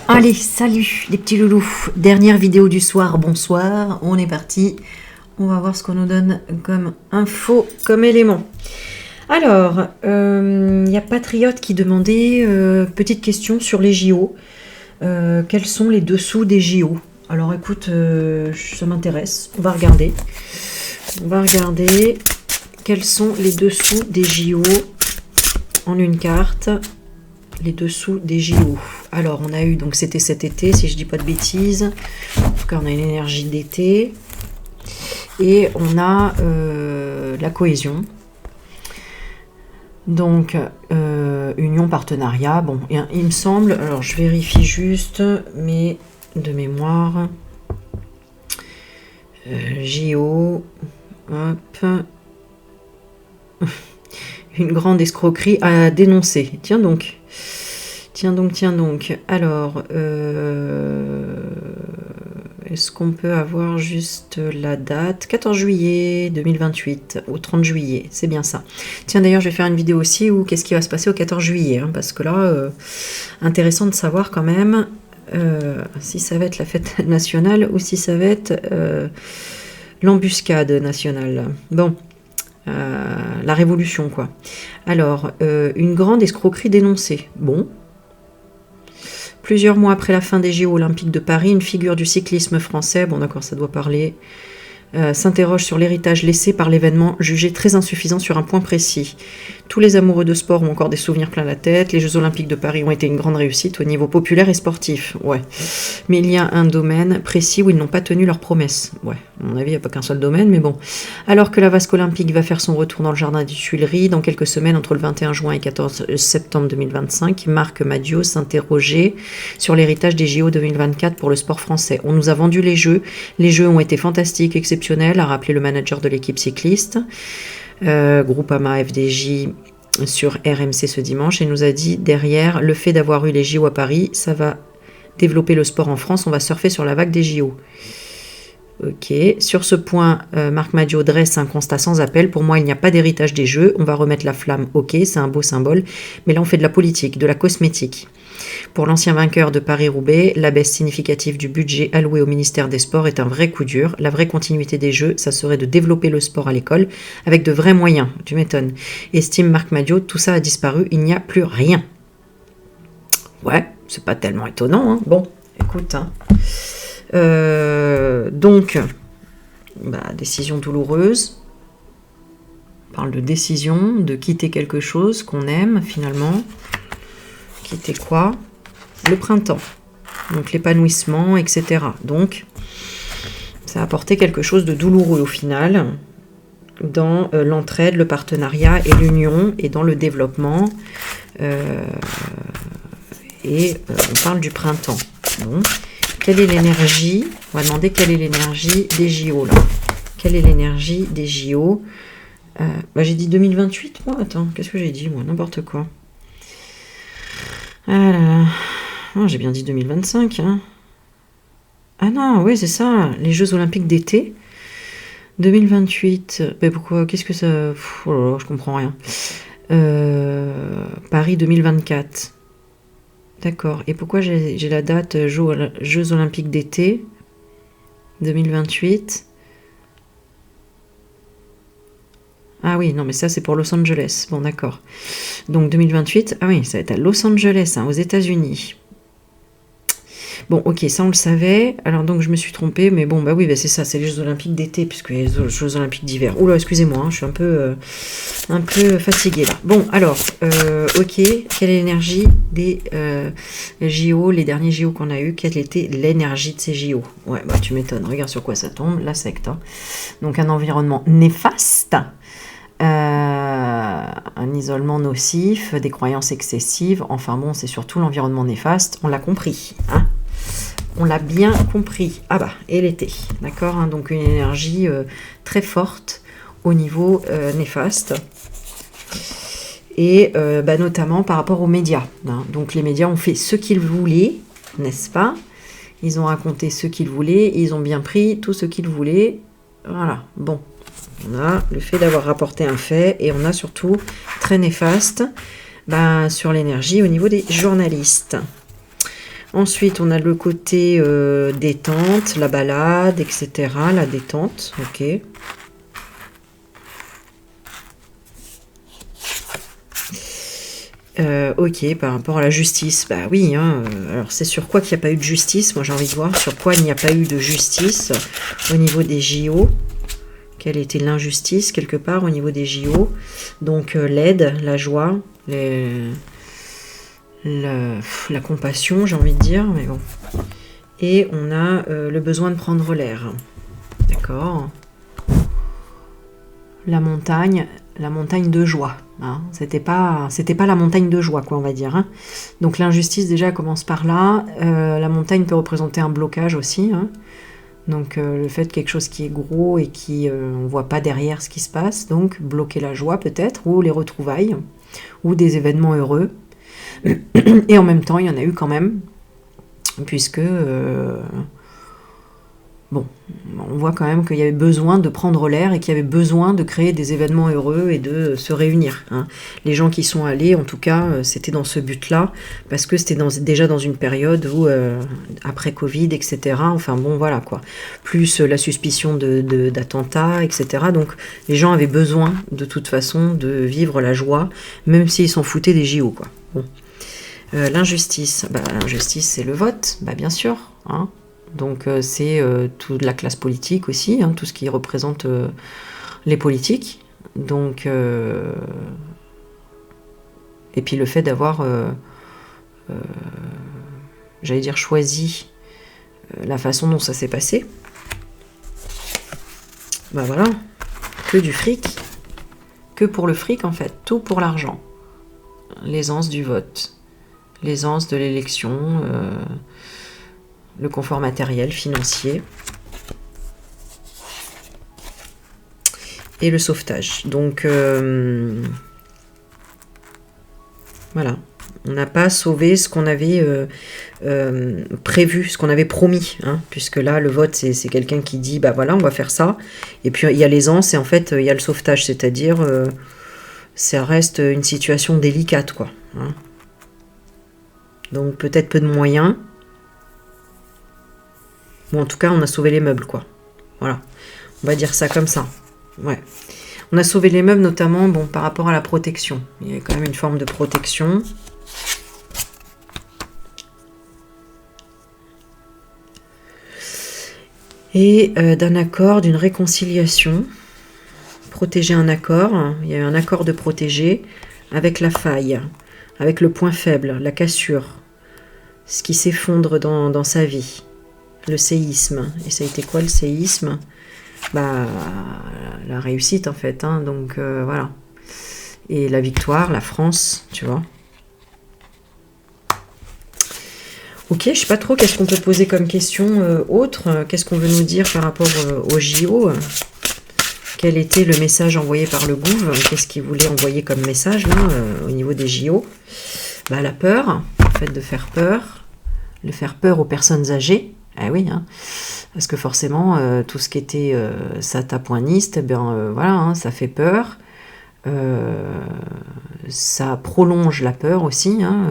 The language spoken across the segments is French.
Allez, salut les petits loulous. Dernière vidéo du soir, bonsoir. On est parti. On va voir ce qu'on nous donne comme info, comme élément. Alors, il y a Patriote qui demandait, petite question sur les JO. Quels sont les dessous des JO? Alors écoute, ça m'intéresse. On va regarder. On va regarder quels sont les dessous des JO en une carte. Les dessous des JO. Alors, on a eu, donc c'était cet été, si je dis pas de bêtises. En tout cas, on a une énergie d'été. Et on a la cohésion. Donc, union, partenariat. Bon, il me semble, alors je vérifie juste, mais de mémoire. JO. Hop. Une grande escroquerie à dénoncer. Tiens donc. Alors, est-ce qu'on peut avoir juste la date? 14 juillet 2028 au 30 juillet, c'est bien ça. Tiens, d'ailleurs, je vais faire une vidéo aussi où qu'est-ce qui va se passer au 14 juillet, hein, parce que là, intéressant de savoir quand même si ça va être la fête nationale ou si ça va être l'embuscade nationale. Bon. La révolution, quoi. Alors, une grande escroquerie dénoncée. Bon. Plusieurs mois après la fin des JO olympiques de Paris, une figure du cyclisme français, bon d'accord, ça doit parler, s'interroge sur l'héritage laissé par l'événement, jugé très insuffisant sur un point précis. Tous les amoureux de sport ont encore des souvenirs plein la tête. Les Jeux Olympiques de Paris ont été une grande réussite au niveau populaire et sportif. Ouais. Mais il y a un domaine précis où ils n'ont pas tenu leurs promesses. Ouais. À mon avis, il n'y a pas qu'un seul domaine, mais bon. Alors que la vasque olympique va faire son retour dans le jardin des Tuileries dans quelques semaines, entre le 21 juin et 14 septembre 2025, Marc Madiot s'interrogeait sur l'héritage des JO 2024 pour le sport français. On nous a vendu les Jeux. Les Jeux ont été fantastiques, exceptionnels, a rappelé le manager de l'équipe cycliste. Groupama FDJ sur RMC ce dimanche et nous a dit derrière le fait d'avoir eu les JO à Paris, ça va développer le sport en France, on va surfer sur la vague des JO. Ok, sur ce point, Marc Madiot dresse un constat sans appel. Pour moi, il n'y a pas d'héritage des Jeux, on va remettre la flamme, ok, c'est un beau symbole, mais là on fait de la politique, de la cosmétique. Pour l'ancien vainqueur de Paris-Roubaix, la baisse significative du budget alloué au ministère des Sports est un vrai coup dur. La vraie continuité des Jeux, ça serait de développer le sport à l'école avec de vrais moyens. Tu m'étonnes. Estime Marc Madiot, tout ça a disparu, il n'y a plus rien. Ouais, c'est pas tellement étonnant, hein. Bon, écoute, hein. Donc, décision douloureuse. On parle de décision, de quitter quelque chose qu'on aime finalement. Quitter quoi? Le printemps. Donc l'épanouissement, etc. Donc, ça a apporté quelque chose de douloureux au final dans l'entraide, le partenariat et l'union et dans le développement. On parle du printemps. Bon. Quelle est l'énergie? On va demander quelle est l'énergie des JO là. Quelle est l'énergie des JO? J'ai dit 2028 moi. Attends, qu'est-ce que j'ai dit moi? N'importe quoi. Ah là là. Oh, j'ai bien dit 2025. Hein. Ah non, oui, c'est ça. Les Jeux Olympiques d'été. 2028. Mais pourquoi? Qu'est-ce que ça... Oh là là, je comprends rien. Paris 2024. D'accord. Et pourquoi j'ai la date Jeux Olympiques d'été 2028? Ah oui, non, mais ça, c'est pour Los Angeles. Bon, d'accord. Donc, 2028, ah oui, ça va être à Los Angeles, hein, aux États-Unis. Bon, ok, ça, on le savait. Alors, donc, je me suis trompée, mais bon, c'est ça, c'est les Jeux Olympiques d'été, puisque les Jeux Olympiques d'hiver. Oula, excusez-moi, hein, je suis un peu fatiguée, là. Bon, alors, ok, quelle est l'énergie des JO, les derniers JO qu'on a eu? Quelle était l'énergie de ces JO? Ouais, tu m'étonnes, regarde sur quoi ça tombe, la secte. Hein. Donc, un environnement néfaste. Un isolement nocif, des croyances excessives, enfin bon, c'est surtout l'environnement néfaste, on l'a compris, hein, on l'a bien compris. Et l'été, d'accord, hein, donc une énergie très forte au niveau néfaste, et notamment par rapport aux médias, hein. Donc les médias ont fait ce qu'ils voulaient, n'est-ce pas? Ils ont raconté ce qu'ils voulaient, ils ont bien pris tout ce qu'ils voulaient, voilà, bon. On a le fait d'avoir rapporté un fait et on a surtout très néfaste sur l'énergie au niveau des journalistes. Ensuite, on a le côté détente, la balade, etc. La détente, ok. Ok, par rapport à la justice, bah oui, hein, alors c'est sur quoi qu'il n'y a pas eu de justice, moi j'ai envie de voir sur quoi il n'y a pas eu de justice au niveau des JO, quelle était l'injustice quelque part au niveau des JO, donc l'aide, la joie, la compassion, j'ai envie de dire, mais bon, et on a le besoin de prendre l'air, d'accord, la montagne de joie. Hein. C'était pas la montagne de joie, quoi, on va dire. Hein. Donc l'injustice, déjà, commence par là. La montagne peut représenter un blocage aussi. Hein. Donc le fait de quelque chose qui est gros et qui on voit pas derrière ce qui se passe. Donc bloquer la joie peut-être, ou les retrouvailles, ou des événements heureux. Et en même temps, il y en a eu quand même, puisque... bon, on voit quand même qu'il y avait besoin de prendre l'air et qu'il y avait besoin de créer des événements heureux et de se réunir. Hein. Les gens qui sont allés, en tout cas, c'était dans ce but-là, parce que c'était déjà dans une période où, après Covid, etc., enfin bon, voilà quoi, plus la suspicion d'attentats, etc., donc les gens avaient besoin, de toute façon, de vivre la joie, même s'ils s'en foutaient des JO, quoi. Bon. L'injustice, l'injustice, c'est le vote, bien sûr, hein. Donc c'est toute la classe politique aussi, hein, tout ce qui représente les politiques. Donc, et puis le fait d'avoir, j'allais dire, choisi la façon dont ça s'est passé. Voilà, que du fric, que pour le fric en fait, tout pour l'argent. L'aisance du vote, l'aisance de l'élection, le confort matériel, financier et le sauvetage. Donc voilà, on n'a pas sauvé ce qu'on avait prévu, ce qu'on avait promis, hein, puisque là le vote c'est quelqu'un qui dit voilà on va faire ça, et puis il y a l'aisance et en fait il y a le sauvetage, c'est-à-dire ça reste une situation délicate quoi. Hein. Donc peut-être peu de moyens. Bon, en tout cas, on a sauvé les meubles, quoi. Voilà. On va dire ça comme ça. Ouais. On a sauvé les meubles, notamment, bon, par rapport à la protection. Il y a quand même une forme de protection. Et d'un accord, d'une réconciliation. Protéger un accord. Il y a eu un accord de protéger avec la faille, avec le point faible, la cassure, ce qui s'effondre dans sa vie. Le séisme. Et ça a été quoi le séisme? La réussite en fait. Hein, donc voilà. Et la victoire, la France, tu vois. Ok, je sais pas trop qu'est-ce qu'on peut poser comme question autre. Qu'est-ce qu'on veut nous dire par rapport au JO? Quel était le message envoyé par le gouv? Qu'est-ce qu'il voulait envoyer comme message là au niveau des JO? La peur, le fait de faire peur. Le faire peur aux personnes âgées. Eh oui, hein, parce que forcément, tout ce qui était satapoiniste, voilà, hein, ça fait peur. Ça prolonge la peur aussi. Hein,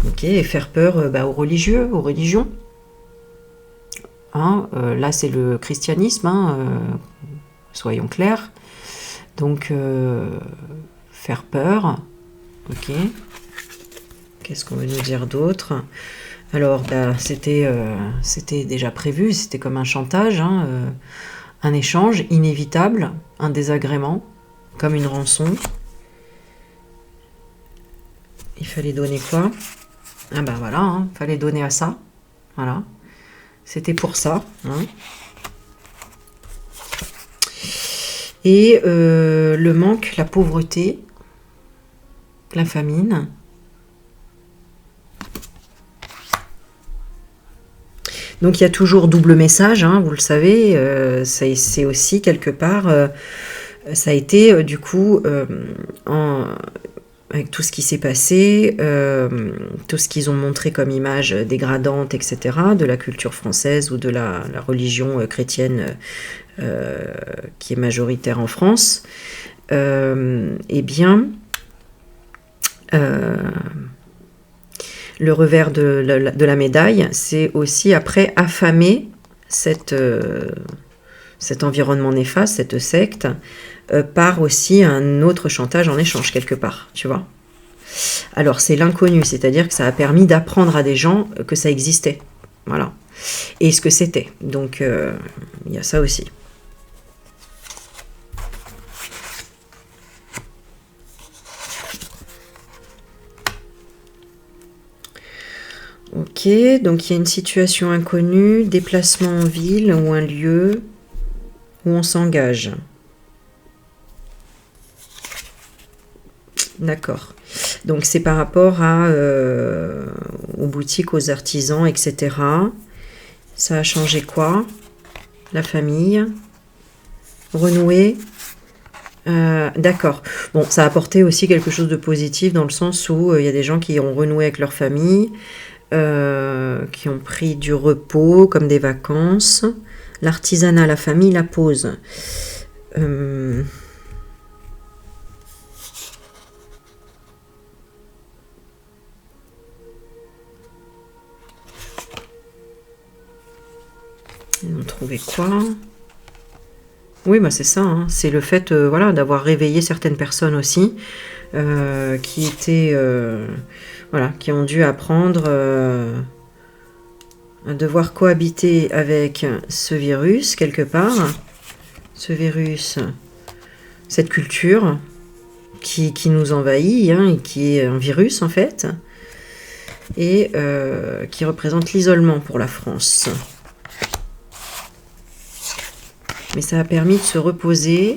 ok, et faire peur aux religieux, aux religions. Hein, là, c'est le christianisme, hein, soyons clairs. Donc, faire peur. Ok. Qu'est-ce qu'on veut nous dire d'autre? Alors, c'était déjà prévu, c'était comme un chantage, hein, un échange inévitable, un désagrément, comme une rançon. Il fallait donner quoi? Voilà, hein, fallait donner à ça. Voilà. C'était pour ça. Hein. Et le manque, la pauvreté, la famine. Donc il y a toujours double message, hein, vous le savez, c'est aussi quelque part, ça a été du coup, avec tout ce qui s'est passé, tout ce qu'ils ont montré comme image dégradante, etc., de la culture française ou de la religion chrétienne qui est majoritaire en France, le revers de la médaille, c'est aussi après affamer cet environnement néfaste, cette secte, par aussi un autre chantage en échange quelque part, tu vois. Alors c'est l'inconnu, c'est-à-dire que ça a permis d'apprendre à des gens que ça existait, voilà, et ce que c'était. Donc il y a ça aussi. Ok, donc il y a une situation inconnue, déplacement en ville ou un lieu où on s'engage. D'accord. Donc c'est par rapport aux boutiques, aux artisans, etc. Ça a changé quoi? La famille? Renouer? D'accord. Bon, ça a apporté aussi quelque chose de positif dans le sens où il y a des gens qui ont renoué avec leur famille, qui ont pris du repos comme des vacances. L'artisanat, la famille, la pause. Ils ont trouvé quoi? Oui, bah c'est ça, hein. C'est le fait voilà, d'avoir réveillé certaines personnes aussi, qui étaient, voilà, qui ont dû apprendre à devoir cohabiter avec ce virus quelque part, ce virus, cette culture qui nous envahit, hein, et qui est un virus en fait, et qui représente l'isolement pour la France. Mais ça a permis de se reposer.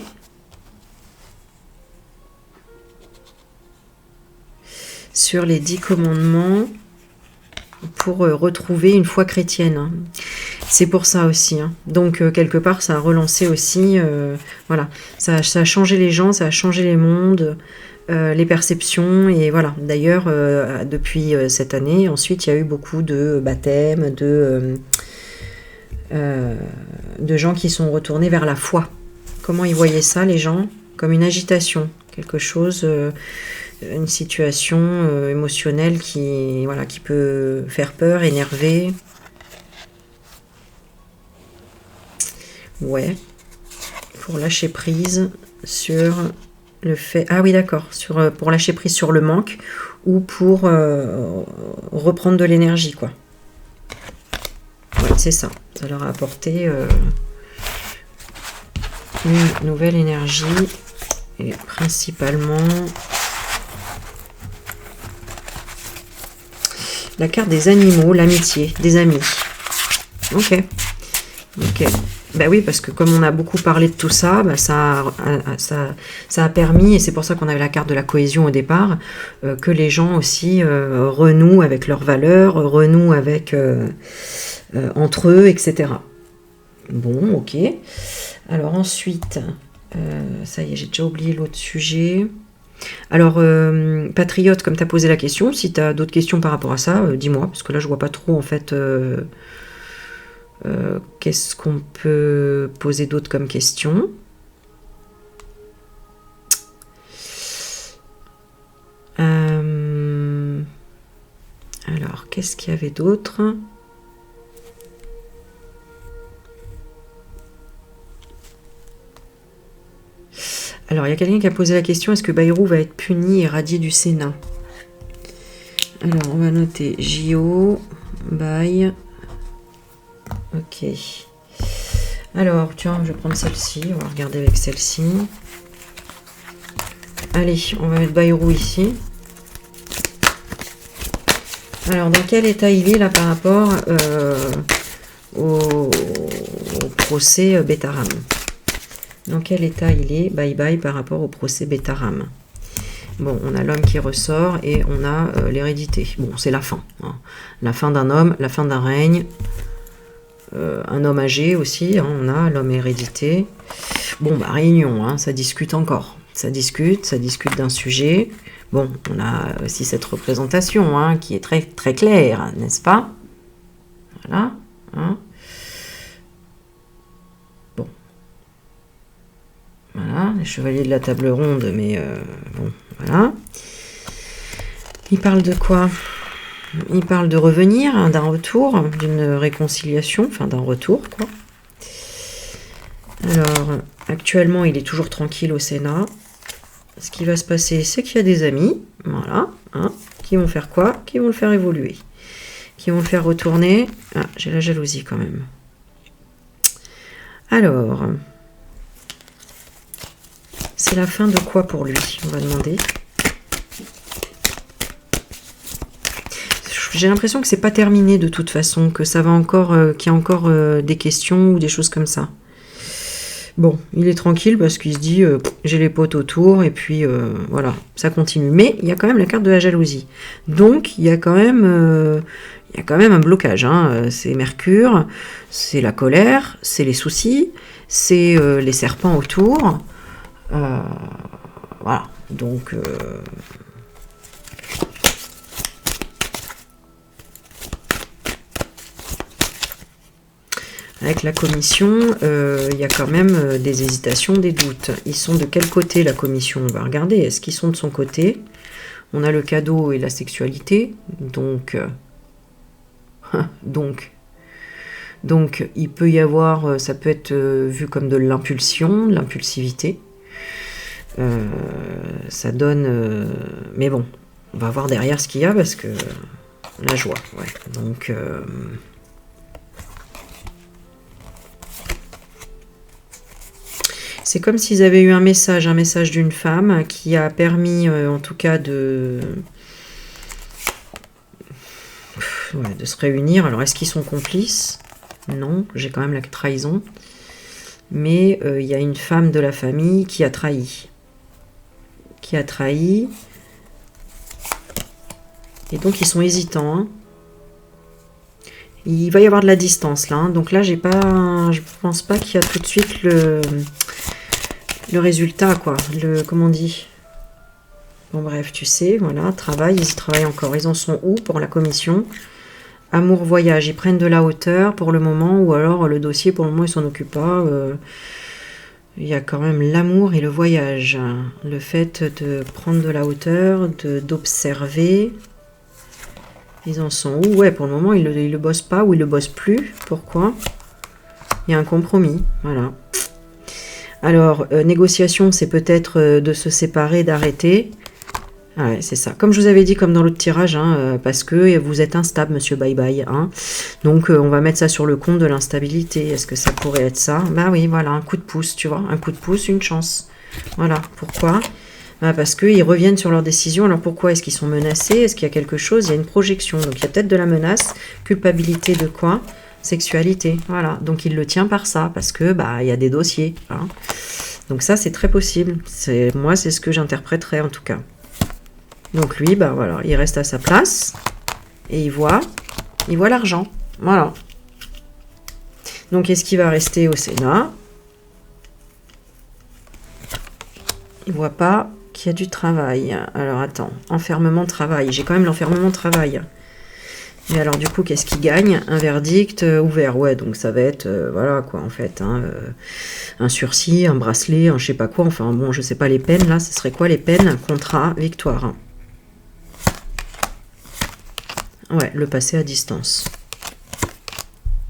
Sur les 10 commandements pour retrouver une foi chrétienne. C'est pour ça aussi. Hein. Donc, quelque part, ça a relancé aussi... voilà, ça a changé les gens, ça a changé les mondes, les perceptions. Et voilà, d'ailleurs, depuis cette année, ensuite, il y a eu beaucoup de baptêmes, de gens qui sont retournés vers la foi. Comment ils voyaient ça, les gens? Comme une agitation, quelque chose, une situation émotionnelle qui, voilà, qui peut faire peur, énerver. Ouais, pour lâcher prise sur le fait... Ah oui, d'accord, pour lâcher prise sur le manque ou pour reprendre de l'énergie, quoi. Ouais, c'est ça. Ça leur a apporté une nouvelle énergie et principalement la carte des animaux, l'amitié, des amis. Ok. Ok. Bah oui, parce que comme on a beaucoup parlé de tout ça, bah ça a permis, et c'est pour ça qu'on avait la carte de la cohésion au départ, que les gens aussi renouent avec leurs valeurs, renouent avec entre eux, etc. Bon, ok. Alors ensuite, ça y est, j'ai déjà oublié l'autre sujet. Alors, Patriote, comme tu as posé la question, si tu as d'autres questions par rapport à ça, dis-moi, parce que là, je vois pas trop, en fait, qu'est-ce qu'on peut poser d'autre comme question. Alors, qu'est-ce qu'il y avait d'autre ? Alors, il y a quelqu'un qui a posé la question, est-ce que Bayrou va être puni et radié du Sénat? Alors, on va noter JO, Baye. Ok. Alors, tiens, je vais prendre celle-ci, on va regarder avec celle-ci. Allez, on va mettre Bayrou ici. Alors, dans quel état il est là par rapport au procès Betaram? Dans quel état il est, bye par rapport au procès Betaram? Bon, on a l'homme qui ressort et on a l'hérédité. Bon, c'est la fin. Hein. La fin d'un homme, la fin d'un règne. Un homme âgé aussi, hein, on a l'homme hérédité. Bon, bah réunion, hein, ça discute encore. Ça discute d'un sujet. Bon, on a aussi cette représentation hein, qui est très, très claire, n'est-ce pas? Voilà. Hein. Bon. Voilà, les chevaliers de la table ronde, mais bon, voilà. Il parle de quoi? il parle de revenir, hein, d'un retour, d'une réconciliation, enfin d'un retour, quoi. Alors, actuellement, il est toujours tranquille au Sénat. Ce qui va se passer, c'est qu'il y a des amis, voilà, hein, qui vont faire quoi? Qui vont le faire évoluer. Qui vont le faire retourner. Ah, j'ai la jalousie quand même. Alors, c'est la fin de quoi pour lui? On va demander. J'ai l'impression que c'est pas terminé de toute façon, que ça va encore, qu'il y a encore des questions ou des choses comme ça. Bon, il est tranquille parce qu'il se dit j'ai les potes autour et puis voilà, ça continue. Mais il y a quand même la carte de la jalousie. Donc il y a quand même un blocage. Hein. C'est Mercure, c'est la colère, c'est les soucis, c'est les serpents autour. Voilà, donc avec la commission, il y a quand même des hésitations, des doutes. Ils sont de quel côté la commission? On va regarder. Est-ce qu'ils sont de son côté? On a le cadeau et la sexualité. Donc, il peut y avoir, ça peut être vu comme de l'impulsion, de l'impulsivité. Ça donne... mais bon, on va voir derrière ce qu'il y a parce que... La joie, ouais. Donc... c'est comme s'ils avaient eu un message d'une femme qui a permis, en tout cas, de se réunir. Alors, est-ce qu'ils sont complices? Non, j'ai quand même la trahison. Mais il y a une femme de la famille qui a trahi. Et donc, ils sont hésitants. Hein. Il va y avoir de la distance, là. Hein. Donc là, je pense pas qu'il y a tout de suite le résultat, quoi. Comment on dit? Bon, bref, tu sais, voilà, ils y travaillent encore. Ils en sont où pour la commission? Amour, voyage, ils prennent de la hauteur pour le moment, ou alors le dossier, pour le moment, ils s'en occupent pas. Il y a quand même l'amour et le voyage. Le fait de prendre de la hauteur, d'observer. Ils en sont où? Ouais, pour le moment, ils le bossent pas, ou ils le bossent plus. Pourquoi? Il y a un compromis, voilà. Alors, négociation, c'est peut-être de se séparer, d'arrêter. Ah ouais, c'est ça. Comme je vous avais dit, comme dans l'autre tirage, hein, parce que vous êtes instable, monsieur Bye Bye. Hein. Donc, on va mettre ça sur le compte de l'instabilité. Est-ce que ça pourrait être ça? Bah oui, voilà, un coup de pouce, tu vois. Un coup de pouce, une chance. Voilà. Pourquoi? Bah parce qu'ils reviennent sur leur décision. Alors, pourquoi? Est-ce qu'ils sont menacés? Est-ce qu'il y a quelque chose? Il y a une projection. Donc, il y a peut-être de la menace. Culpabilité de quoi? Sexualité, voilà. Donc il le tient par ça, parce que bah il y a des dossiers. Hein. Donc ça, c'est très possible. Moi, c'est ce que j'interpréterais en tout cas. Donc lui, bah voilà, il reste à sa place et il voit l'argent. Voilà. Donc est-ce qu'il va rester au Sénat? Il voit pas qu'il y a du travail. Alors attends, enfermement travail. J'ai quand même l'enfermement travail. Mais alors du coup, qu'est-ce qu'il gagne? Un verdict ouvert, ouais, donc ça va être, voilà quoi, en fait, hein, un sursis, un bracelet, un je sais pas quoi, enfin bon, je sais pas les peines, là, ce serait quoi les peines? Contrat, victoire. Hein. Ouais, le passer à distance.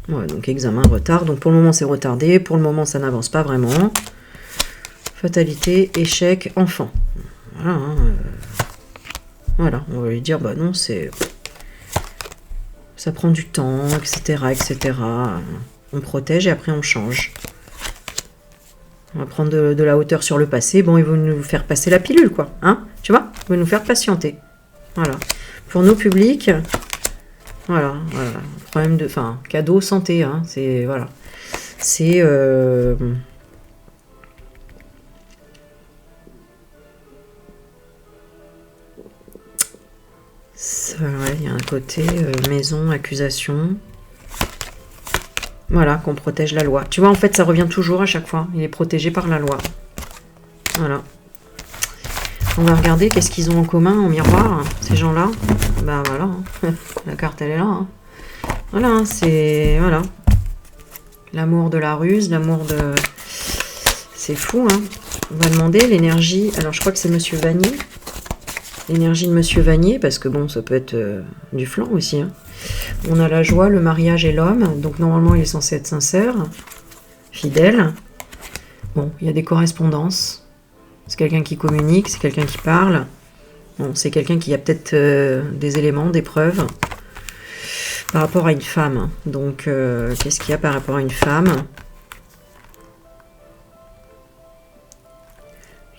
Ouais, donc examen, retard, donc pour le moment c'est retardé, pour le moment ça n'avance pas vraiment. Fatalité, échec, enfant. Voilà, hein, voilà, on va lui dire, bah non, c'est... Ça prend du temps, etc., etc. On protège et après on change. On va prendre de la hauteur sur le passé. Bon, ils vont nous faire passer la pilule, quoi. Hein? Tu vois? Ils vont nous faire patienter. Voilà. Pour nos publics, voilà. Problème de... Enfin, cadeau santé, hein. C'est... Voilà. C'est... Ouais, il y a un côté maison, accusation. Voilà, qu'on protège la loi. Tu vois, en fait, ça revient toujours à chaque fois. Il est protégé par la loi. Voilà. On va regarder qu'est-ce qu'ils ont en commun en miroir, ces gens-là. Bah voilà, hein. La carte, elle est là. Hein. Voilà, hein, c'est... Voilà. L'amour de la ruse, l'amour de... C'est fou, hein. On va demander l'énergie... Alors, je crois que c'est Monsieur Vanny. L'énergie de Monsieur Vanier, parce que bon, ça peut être du flan aussi. Hein. On a la joie, le mariage et l'homme. Donc normalement, il est censé être sincère, fidèle. Bon, il y a des correspondances. C'est quelqu'un qui communique, c'est quelqu'un qui parle. Bon, c'est quelqu'un qui a peut-être des éléments, des preuves par rapport à une femme. Donc, qu'est-ce qu'il y a par rapport à une femme?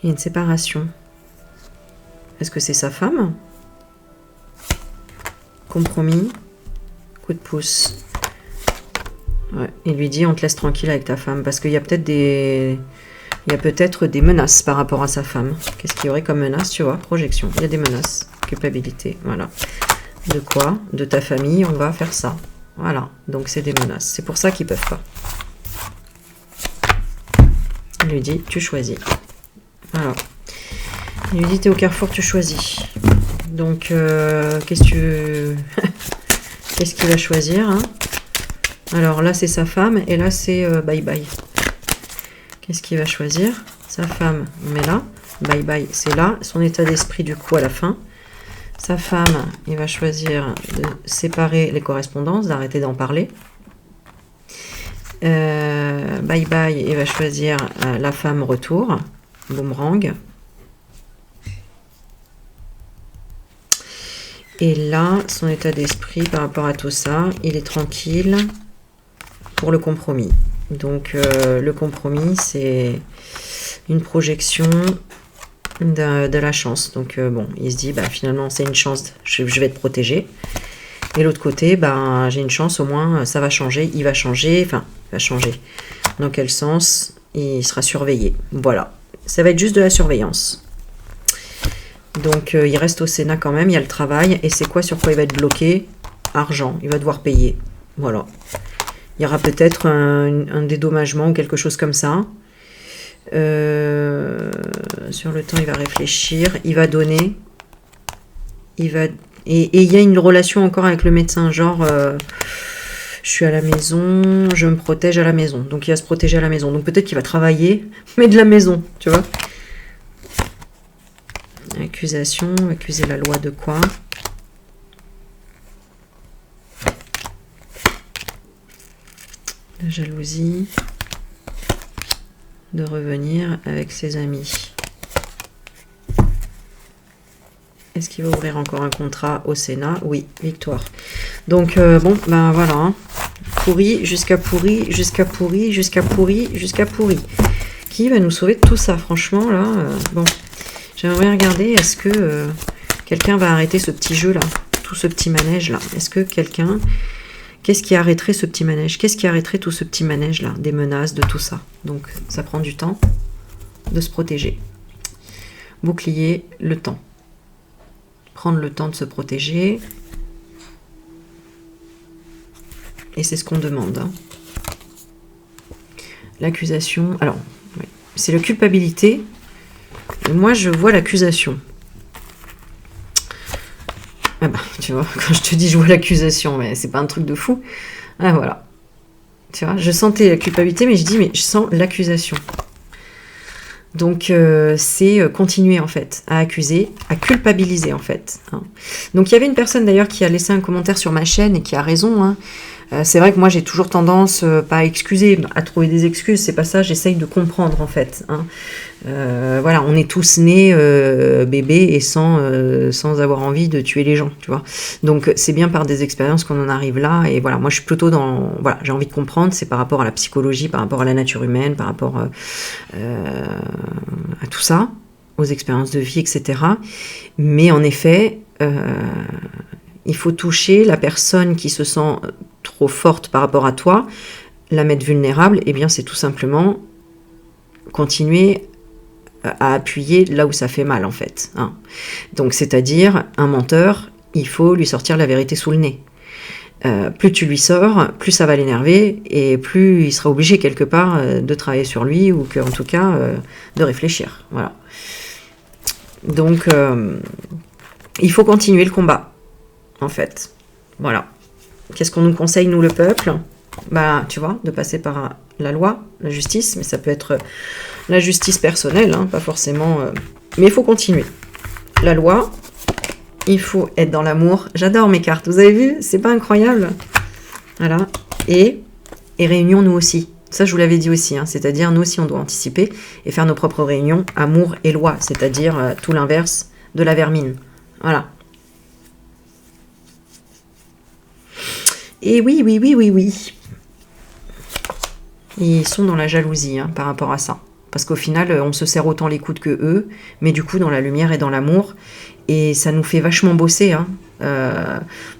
Il y a une séparation. Est-ce que c'est sa femme? Compromis. Coup de pouce. Ouais. Il lui dit on te laisse tranquille avec ta femme. Parce qu'il y a peut-être des... Il y a peut-être des menaces par rapport à sa femme. Qu'est-ce qu'il y aurait comme menace? Tu vois, projection. Il y a des menaces. Culpabilité. Voilà. De quoi? De ta famille, on va faire ça. Voilà. Donc c'est des menaces. C'est pour ça qu'ils peuvent pas. Il lui dit tu choisis. Voilà. Il lui dit t'es au carrefour, tu choisis. Donc qu'est-ce que tu... qu'est-ce qu'il va choisir hein? Alors là c'est sa femme et là c'est bye bye. Qu'est-ce qu'il va choisir? Sa femme, on met là. Bye bye, c'est là. Son état d'esprit du coup à la fin. Sa femme, il va choisir de séparer les correspondances, d'arrêter d'en parler. Bye bye, il va choisir la femme retour. Boomerang. Et là, son état d'esprit par rapport à tout ça, il est tranquille pour le compromis. Donc le compromis, c'est une projection de la chance. Donc bon, il se dit, bah, finalement, c'est une chance, je vais te protéger. Et l'autre côté, bah, j'ai une chance, au moins, ça va changer, il va changer. Enfin, il va changer. Dans quel sens? Il sera surveillé. Voilà. Ça va être juste de la surveillance. Donc il reste au Sénat quand même, il y a le travail. Et c'est quoi sur quoi il va être bloqué? Argent, il va devoir payer. Voilà. Il y aura peut-être un dédommagement ou quelque chose comme ça. Sur le temps, il va réfléchir. Il va donner. Il va... Et il y a une relation encore avec le médecin. Genre, je suis à la maison, je me protège à la maison. Donc il va se protéger à la maison. Donc peut-être qu'il va travailler, mais de la maison, tu vois. Accusation, accuser la loi de quoi? De jalousie, de revenir avec ses amis. Est-ce qu'il va ouvrir encore un contrat au Sénat? Oui, victoire. Donc, bon, ben voilà. Hein. Pourri, jusqu'à pourri, jusqu'à pourri, jusqu'à pourri, jusqu'à pourri. Qui va nous sauver de tout ça? Franchement, là, bon. J'aimerais regarder, est-ce que quelqu'un va arrêter ce petit jeu-là? Tout ce petit manège-là. Est-ce que quelqu'un... Qu'est-ce qui arrêterait ce petit manège? Qu'est-ce qui arrêterait tout ce petit manège-là? Des menaces, de tout ça. Donc, ça prend du temps de se protéger. Bouclier, le temps. Prendre le temps de se protéger. Et c'est ce qu'on demande. Hein. L'accusation... Alors, oui. C'est la culpabilité. Et moi, je vois l'accusation. Ah bah, tu vois, quand je te dis je vois l'accusation, mais c'est pas un truc de fou. Ah voilà. Tu vois, je sentais la culpabilité, mais je dis, mais je sens l'accusation. Donc, c'est continuer, en fait, à accuser, à culpabiliser, en fait. Hein. Donc, il y avait une personne, d'ailleurs, qui a laissé un commentaire sur ma chaîne et qui a raison, hein. C'est vrai que moi j'ai toujours tendance, pas à excuser, à trouver des excuses, c'est pas ça, j'essaye de comprendre en fait. Hein. Voilà, on est tous nés bébés et sans avoir envie de tuer les gens, tu vois. Donc c'est bien par des expériences qu'on en arrive là, et voilà, moi je suis plutôt dans, voilà, j'ai envie de comprendre, c'est par rapport à la psychologie, par rapport à la nature humaine, par rapport à tout ça, aux expériences de vie, etc. Mais en effet, il faut toucher la personne qui se sent trop forte par rapport à toi, la mettre vulnérable, et bien c'est tout simplement continuer à appuyer là où ça fait mal en fait. Hein. Donc c'est-à-dire un menteur, il faut lui sortir la vérité sous le nez. Plus tu lui sors, plus ça va l'énerver et plus il sera obligé quelque part de travailler sur lui ou en tout cas de réfléchir. Voilà. Donc il faut continuer le combat en fait. Voilà. Qu'est-ce qu'on nous conseille, nous, le peuple? Bah, tu vois, de passer par la loi, la justice, mais ça peut être la justice personnelle, hein, pas forcément... Mais il faut continuer. La loi, il faut être dans l'amour. J'adore mes cartes, vous avez vu? C'est pas incroyable? Voilà. Et réunion, nous aussi. Ça, je vous l'avais dit aussi, hein. C'est-à-dire, nous aussi, on doit anticiper et faire nos propres réunions, amour et loi, c'est-à-dire tout l'inverse de la vermine. Voilà. Et oui, oui, oui, oui, oui. Ils sont dans la jalousie hein, par rapport à ça. Parce qu'au final, on se serre autant les coudes que eux, mais du coup, dans la lumière et dans l'amour. Et ça nous fait vachement bosser, hein,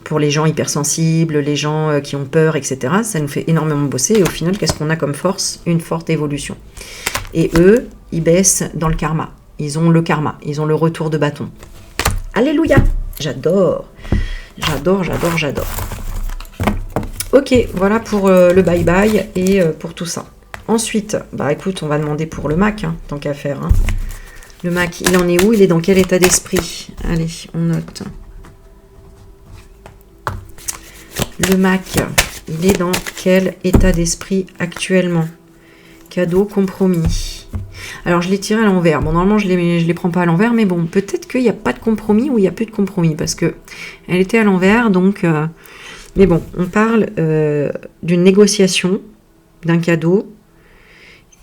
pour les gens hypersensibles, les gens qui ont peur, etc. Ça nous fait énormément bosser. Et au final, qu'est-ce qu'on a comme force? Une forte évolution. Et eux, ils baissent dans le karma. Ils ont le karma, ils ont le retour de bâton. Alléluia! J'adore. J'adore, j'adore, j'adore. Ok, voilà pour le bye-bye et pour tout ça. Ensuite, bah écoute, on va demander pour le Mac, hein, tant qu'à faire. Hein. Le Mac, il en est où? Il est dans quel état d'esprit? Allez, on note. Le Mac, il est dans quel état d'esprit actuellement? Cadeau, compromis. Alors, je l'ai tiré à l'envers. Bon, normalement, je les prends pas à l'envers, mais bon, peut-être qu'il n'y a pas de compromis ou il n'y a plus de compromis, parce que elle était à l'envers, donc... mais bon, on parle d'une négociation, d'un cadeau,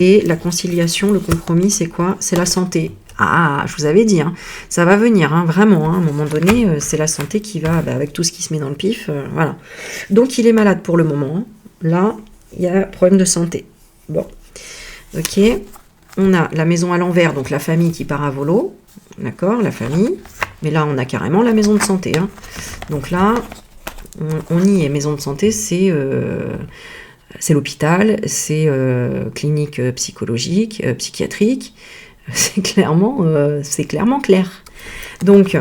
et la conciliation, le compromis, c'est quoi? C'est la santé. Ah, je vous avais dit, hein, ça va venir, hein, vraiment, hein, à un moment donné, c'est la santé qui va, bah, avec tout ce qui se met dans le pif, voilà. Donc, il est malade pour le moment. Là, il y a problème de santé. Bon, ok. On a la maison à l'envers, donc la famille qui part à volo, d'accord, la famille. Mais là, on a carrément la maison de santé. Hein. Donc là, on y est. Maison de santé, c'est l'hôpital, c'est clinique psychologique, psychiatrique. C'est clairement clair. Donc,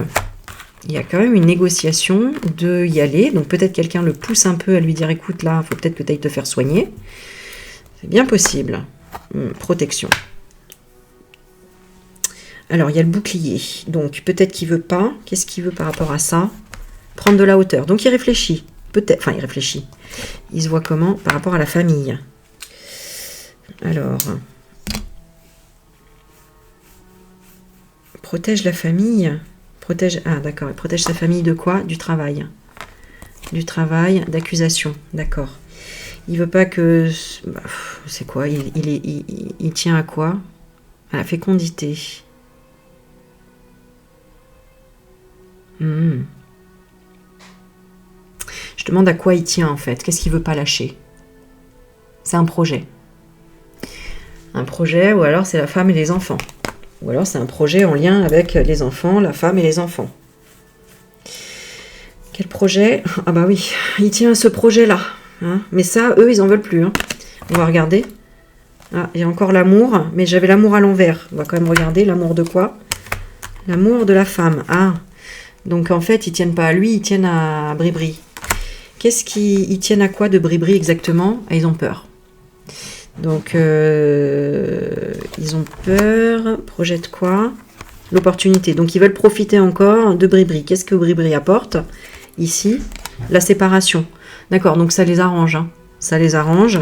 il y a quand même une négociation de y aller. Donc, peut-être quelqu'un le pousse un peu à lui dire, écoute, là, il faut peut-être que tu ailles te faire soigner. C'est bien possible. Protection. Alors, il y a le bouclier. Donc, peut-être qu'il veut pas. Qu'est-ce qu'il veut par rapport à ça? Prendre de la hauteur. Donc, il réfléchit. Peut-être. Enfin, il réfléchit. Il se voit comment par rapport à la famille? Alors... protège la famille. Protège... Ah, d'accord. Il protège sa famille de quoi? Du travail. Du travail, d'accusation. D'accord. Il veut pas que... Bah, c'est quoi? Il tient à quoi? À la fécondité. Je demande à quoi il tient en fait. Qu'est-ce qu'il veut pas lâcher? C'est un projet. Un projet, ou alors c'est la femme et les enfants. Ou alors c'est un projet en lien avec les enfants, la femme et les enfants. Quel projet? Ah bah oui, il tient à ce projet-là. Hein. Mais ça, eux, ils en veulent plus. Hein. On va regarder. Ah, il y a encore l'amour, mais j'avais l'amour à l'envers. On va quand même regarder l'amour de quoi? L'amour de la femme. Ah, donc en fait, ils tiennent pas à lui, ils tiennent à Bribri. Qu'est-ce qu'ils tiennent à quoi de Bribri exactement? Ah, ils ont peur. Donc, ils ont peur. Projette quoi? L'opportunité. Donc, ils veulent profiter encore de Bribri. Qu'est-ce que Bribri apporte? Ici, la séparation. D'accord, donc ça les arrange. Hein. Ça les arrange.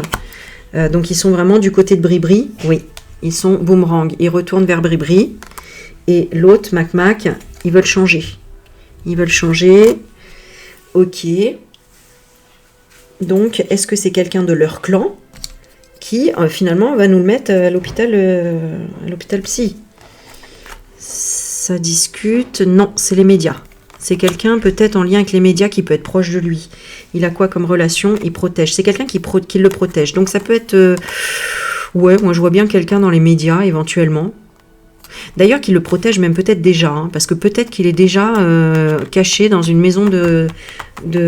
Donc, ils sont vraiment du côté de Bribri. Oui, ils sont boomerang. Ils retournent vers Bribri. Et l'autre, Mac, ils veulent changer. Ils veulent changer. Ok. Donc, est-ce que c'est quelqu'un de leur clan qui, finalement, va nous le mettre à l'hôpital psy? Ça discute. Non, c'est les médias. C'est quelqu'un peut-être en lien avec les médias qui peut être proche de lui. Il a quoi comme relation? Il protège. C'est quelqu'un qui le protège. Donc, ça peut être... ouais, moi, je vois bien quelqu'un dans les médias, éventuellement. D'ailleurs, qu'il le protège même peut-être déjà, hein, parce que peut-être qu'il est déjà caché dans une maison de...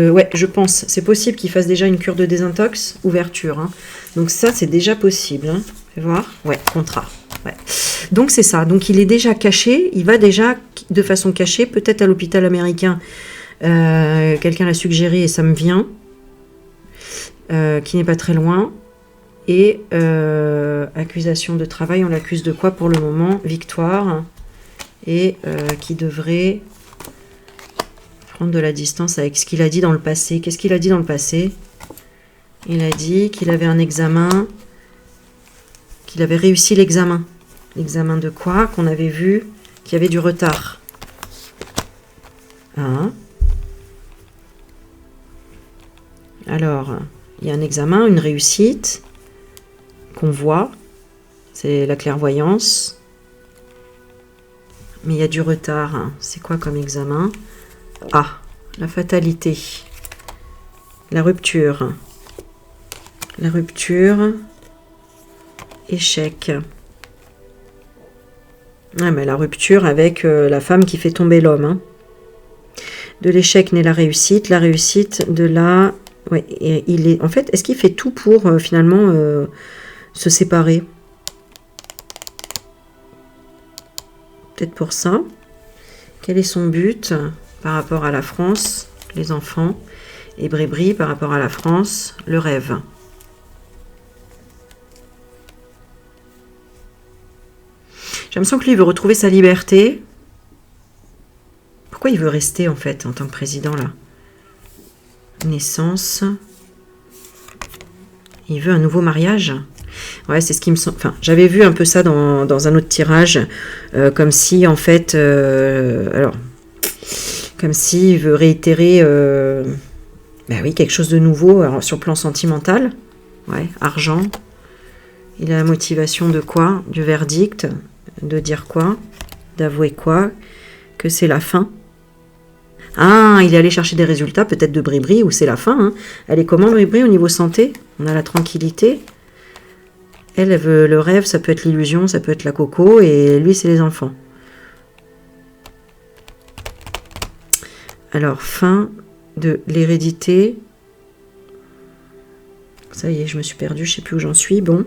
Ouais, je pense. C'est possible qu'il fasse déjà une cure de désintox, ouverture. Hein. Donc ça, c'est déjà possible. Hein. Fais voir. Ouais, contrat. Ouais. Donc c'est ça. Donc il est déjà caché. Il va déjà de façon cachée, peut-être à l'hôpital américain. Quelqu'un l'a suggéré et ça me vient. Qui n'est pas très loin. Et accusation de travail, on l'accuse de quoi pour le moment? Victoire. Et qui devrait prendre de la distance avec ce qu'il a dit dans le passé. Qu'est-ce qu'il a dit dans le passé? Il a dit qu'il avait un examen, qu'il avait réussi l'examen. L'examen de quoi? Qu'on avait vu qu'il y avait du retard. Hein. Alors, il y a un examen, une réussite qu'on voit. C'est la clairvoyance. Mais il y a du retard. Hein. C'est quoi comme examen? Ah, la fatalité. La rupture. La rupture. Échec. Ah, mais la rupture avec la femme qui fait tomber l'homme. Hein. De l'échec naît la réussite de la... Ouais, et il est... En fait, est-ce qu'il fait tout pour finalement se séparer? Peut-être pour ça. Quel est son but par rapport à la France, les enfants? Et Brébry par rapport à la France, le rêve. J'ai l'impression que lui, il veut retrouver sa liberté. Pourquoi il veut rester, en fait, en tant que président, là? Naissance. Il veut un nouveau mariage. Ouais, c'est ce qui me semble... Enfin, j'avais vu un peu ça dans un autre tirage. Comme si, en fait... alors... Comme s'il veut réitérer... ben oui, quelque chose de nouveau. Alors, sur le plan sentimental. Ouais, argent. Il a la motivation de quoi? Du verdict. De dire quoi? D'avouer quoi? Que c'est la fin. Ah, il est allé chercher des résultats, peut-être de Brébry, ou c'est la fin. Hein. Elle est comment, Brébry, au niveau santé? On a la tranquillité. Elle veut le rêve, ça peut être l'illusion, ça peut être la coco, et lui, c'est les enfants. Alors, fin de l'hérédité. Ça y est, je me suis perdue, je ne sais plus où j'en suis. Bon,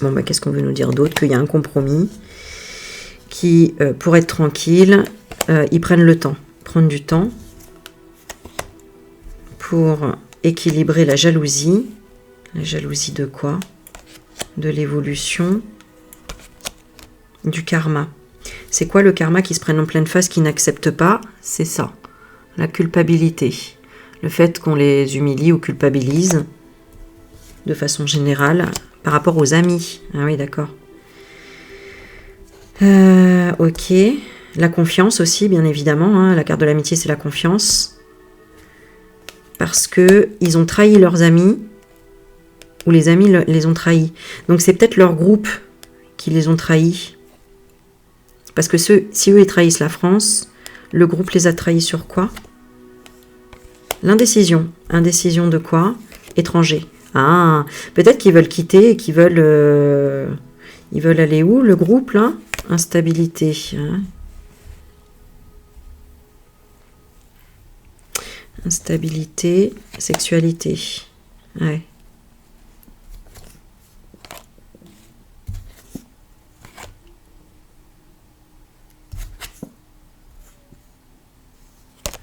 bah, qu'est-ce qu'on veut nous dire d'autre? Qu'il y a un compromis, qui, pour être tranquille, ils prennent le temps. Prendre du temps pour équilibrer la jalousie. La jalousie de quoi? De l'évolution. Du karma. C'est quoi le karma qui se prenne en pleine face, qui n'accepte pas? C'est ça. La culpabilité. Le fait qu'on les humilie ou culpabilise de façon générale par rapport aux amis. Ah oui, d'accord. Ok. La confiance aussi, bien évidemment. Hein. La carte de l'amitié, c'est la confiance. Parce qu'ils ont trahi leurs amis, ou les amis les ont trahis. Donc c'est peut-être leur groupe qui les ont trahis. Parce que si eux, ils trahissent la France, le groupe les a trahis sur quoi? L'indécision. Indécision de quoi? Étranger. Ah, peut-être qu'ils veulent quitter et qu'ils veulent... ils veulent aller où, le groupe, là? Instabilité. Hein. Instabilité, sexualité. Ouais.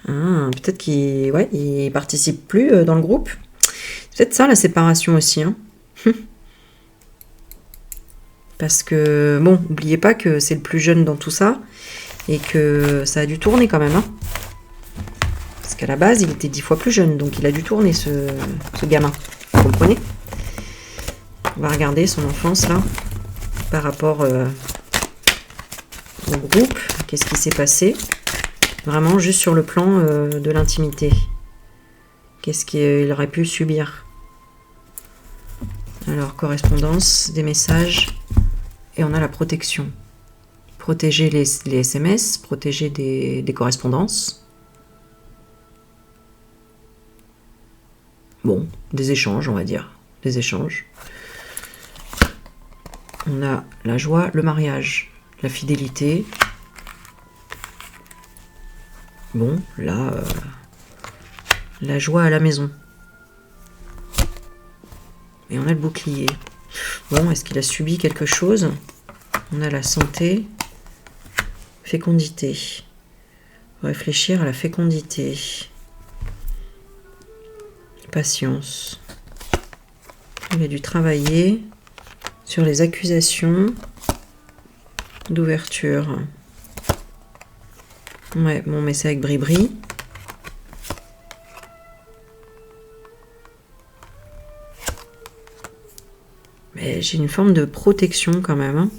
Ah, peut-être qu'il participe plus dans le groupe. C'est peut-être ça la séparation aussi. Hein. Parce que, bon, n'oubliez pas que c'est le plus jeune dans tout ça. Et que ça a dû tourner quand même. Hein. Parce qu'à la base, il était 10 fois plus jeune. Donc il a dû tourner ce gamin. Vous comprenez? On va regarder son enfance là. Par rapport au groupe. Qu'est-ce qui s'est passé? Vraiment juste sur le plan de l'intimité. Qu'est-ce qu'il aurait pu subir? Alors, correspondance, des messages. Et on a la protection. Protéger les SMS, protéger des correspondances. Bon, des échanges, on va dire. Des échanges. On a la joie, le mariage, la fidélité. Bon, là, la joie à la maison. Et on a le bouclier. Bon, est-ce qu'il a subi quelque chose? On a la santé, fécondité. Réfléchir à la fécondité. Patience. Il a dû travailler sur les accusations d'ouverture. Ouais, bon, mais c'est avec Bribri. Mais j'ai une forme de protection quand même. Hein.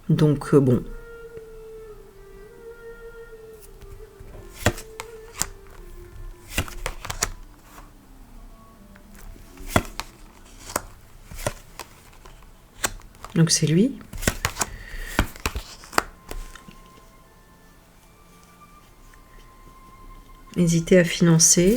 Donc, bon. Donc c'est lui. Hésiter à financer.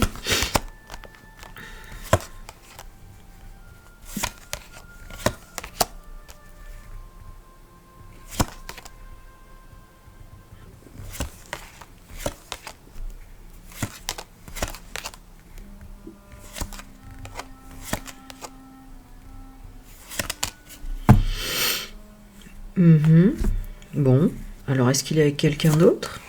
Bon, alors est-ce qu'il est avec quelqu'un d'autre?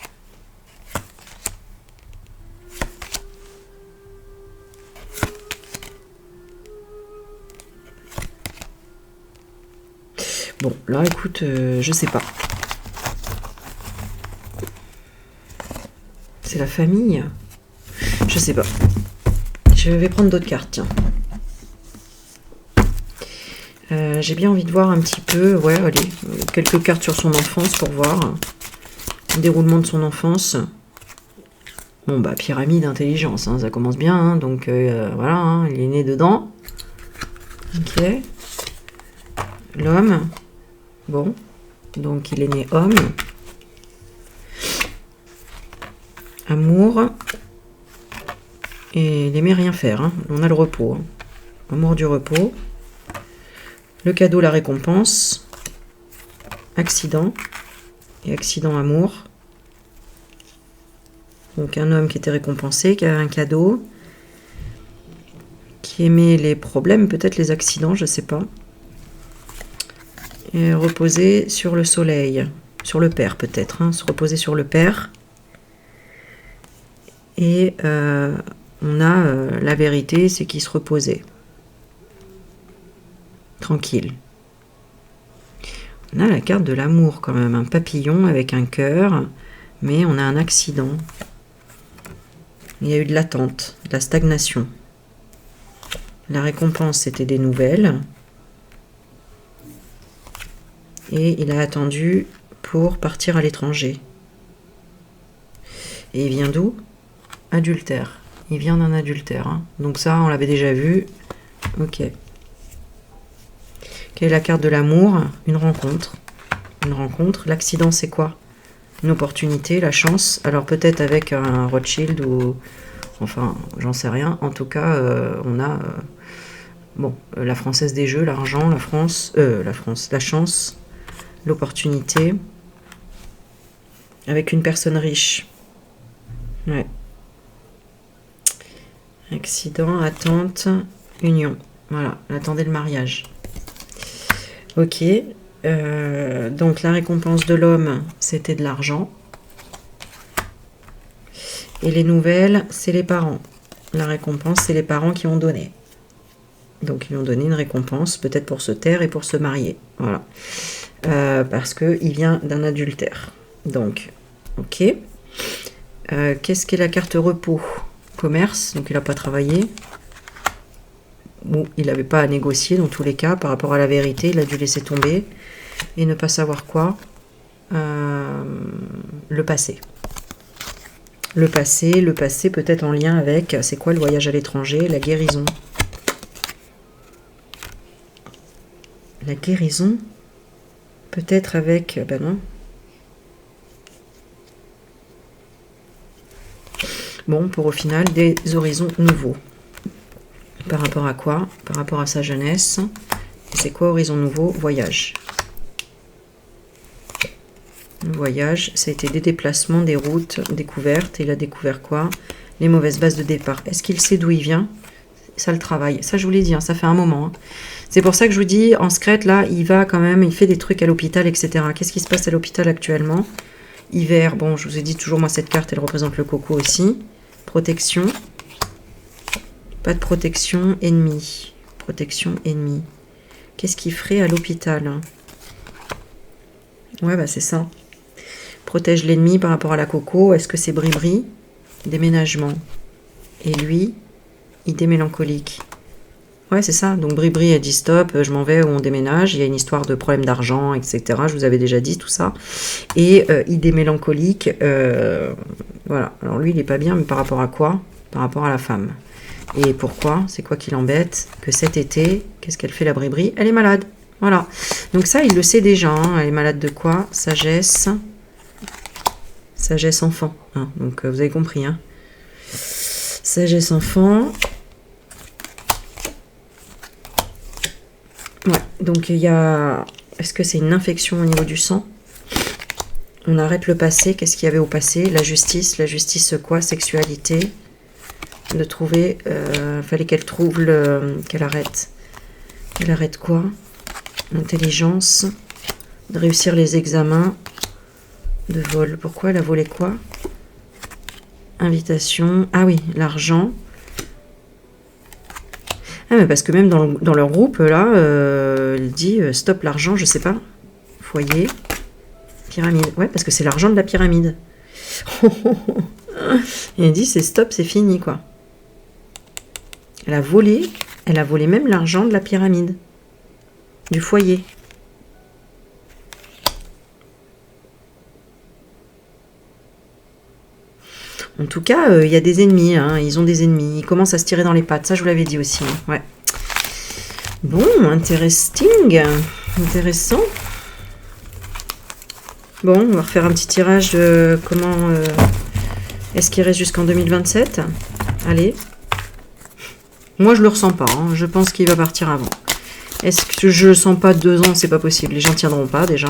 Bon, là, écoute, je sais pas. C'est la famille? Je sais pas. Je vais prendre d'autres cartes, tiens. J'ai bien envie de voir un petit peu, ouais, allez, quelques cartes sur son enfance pour voir. Le déroulement de son enfance. Bon, bah, pyramide intelligence, hein, ça commence bien, hein, donc voilà, hein, il est né dedans. Ok. L'homme. Bon, donc il est né homme. Amour. Et il aimait rien faire, hein. On a le repos. Hein. Amour du repos. Le cadeau, la récompense. Accident. Et accident, amour. Donc un homme qui était récompensé, qui a un cadeau. Qui aimait les problèmes, peut-être les accidents, je sais pas. Et reposer sur le soleil. Sur le père, peut-être. Hein, se reposer sur le père. Et on a la vérité, c'est qu'il se reposait. Tranquille. On a la carte de l'amour quand même, un papillon avec un cœur, mais on a un accident. Il y a eu de l'attente, de la stagnation. La récompense, c'était des nouvelles. Et il a attendu pour partir à l'étranger. Et il vient d'où? Adultère. Il vient d'un adultère. Hein. Donc ça, on l'avait déjà vu. Ok. Quelle est la carte de l'amour? Une rencontre. Une rencontre. L'accident, c'est quoi? Une opportunité, la chance. Alors peut-être avec un Rothschild ou... Enfin, j'en sais rien. En tout cas, on a... bon, la Française des Jeux, l'argent, la France, la chance, l'opportunité. Avec une personne riche. Ouais. Accident, attente, union. Voilà, elle attendait le mariage. Ok. Donc la récompense de l'homme, c'était de l'argent. Et les nouvelles, c'est les parents. La récompense, c'est les parents qui ont donné. Donc ils lui ont donné une récompense, peut-être pour se taire et pour se marier. Voilà. Parce qu'il vient d'un adultère. Donc, ok. Qu'est-ce qu'est la carte repos? Commerce, donc il n'a pas travaillé. Ou il n'avait pas à négocier dans tous les cas par rapport à la vérité, il a dû laisser tomber et ne pas savoir quoi. Le passé. Le passé peut-être en lien avec, c'est quoi le voyage à l'étranger, la guérison. La guérison, peut-être avec, ben non. Bon, pour au final des horizons nouveaux. Par rapport à quoi? Par rapport à sa jeunesse. C'est quoi horizon nouveau? Voyage. Le voyage, ça a été des déplacements, des routes découvertes. Et il a découvert quoi? Les mauvaises bases de départ. Est-ce qu'il sait d'où il vient? Ça, le travail. Ça, je vous l'ai dit, hein, ça fait un moment. Hein. C'est pour ça que je vous dis, en secrète, là, il va quand même, il fait des trucs à l'hôpital, etc. Qu'est-ce qui se passe à l'hôpital actuellement? Hiver, bon, je vous ai dit toujours, moi, cette carte, elle représente le coco aussi. Protection. Pas de protection, ennemi. Protection, ennemi. Qu'est-ce qu'il ferait à l'hôpital? Ouais, bah c'est ça. Protège l'ennemi par rapport à la coco. Est-ce que c'est bri-bri? Déménagement. Et lui, idée mélancolique. Ouais, c'est ça. Donc bri-bri a dit stop, je m'en vais ou on déménage. Il y a une histoire de problème d'argent, etc. Je vous avais déjà dit tout ça. Et idée mélancolique, voilà. Alors lui, il n'est pas bien, mais par rapport à quoi? Par rapport à la femme. Et pourquoi? C'est quoi qui l'embête? Que cet été, qu'est-ce qu'elle fait la bri-bri? Elle est malade. Voilà. Donc ça, il le sait déjà. Hein. Elle est malade de quoi? Sagesse. Sagesse enfant. Hein. Donc vous avez compris. Hein. Sagesse enfant. Ouais. Donc il y a... Est-ce que c'est une infection au niveau du sang? On arrête le passé. Qu'est-ce qu'il y avait au passé? La justice. La justice quoi? Sexualité. De trouver... fallait qu'elle trouve le... Qu'elle arrête. Elle arrête quoi? Intelligence. De réussir les examens. De vol. Pourquoi elle a volé quoi? Invitation. Ah oui, l'argent. Ah mais parce que même dans leur groupe, là, elle dit stop l'argent, je sais pas. Foyer. Pyramide. Ouais, parce que c'est l'argent de la pyramide. Et elle dit c'est stop, c'est fini, quoi. Elle a volé même l'argent de la pyramide. Du foyer. En tout cas, il y a des ennemis, hein, ils ont des ennemis, ils commencent à se tirer dans les pattes, ça je vous l'avais dit aussi, hein, ouais. Bon, interesting, intéressant. Bon, on va refaire un petit tirage de comment est-ce qu'il reste jusqu'en 2027. Allez. Moi je le ressens pas, hein, je pense qu'il va partir avant. Est-ce que je le sens pas 2 ans? C'est pas possible, les gens tiendront pas déjà.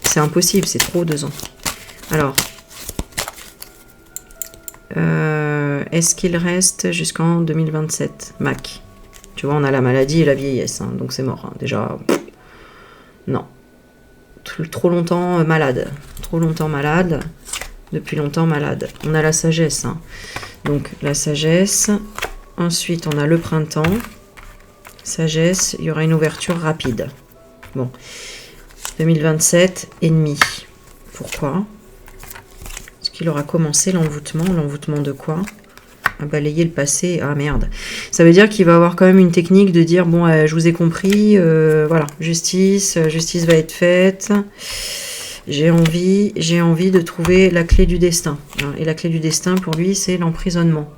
C'est impossible, c'est trop 2 ans. Alors... est-ce qu'il reste jusqu'en 2027? Mac. Tu vois, on a la maladie et la vieillesse, hein, donc c'est mort. Hein, déjà, non. Trop longtemps malade. Trop longtemps malade. Depuis longtemps malade. On a la sagesse. Hein. Donc, la sagesse. Ensuite, on a le printemps. Sagesse, il y aura une ouverture rapide. Bon. 2027, ennemi. Pourquoi? Parce qu'il aura commencé l'envoûtement. L'envoûtement de quoi? À balayer le passé. Ah merde. Ça veut dire qu'il va avoir quand même une technique de dire bon, je vous ai compris, voilà, justice va être faite. J'ai envie de trouver la clé du destin. Et la clé du destin pour lui, c'est l'emprisonnement.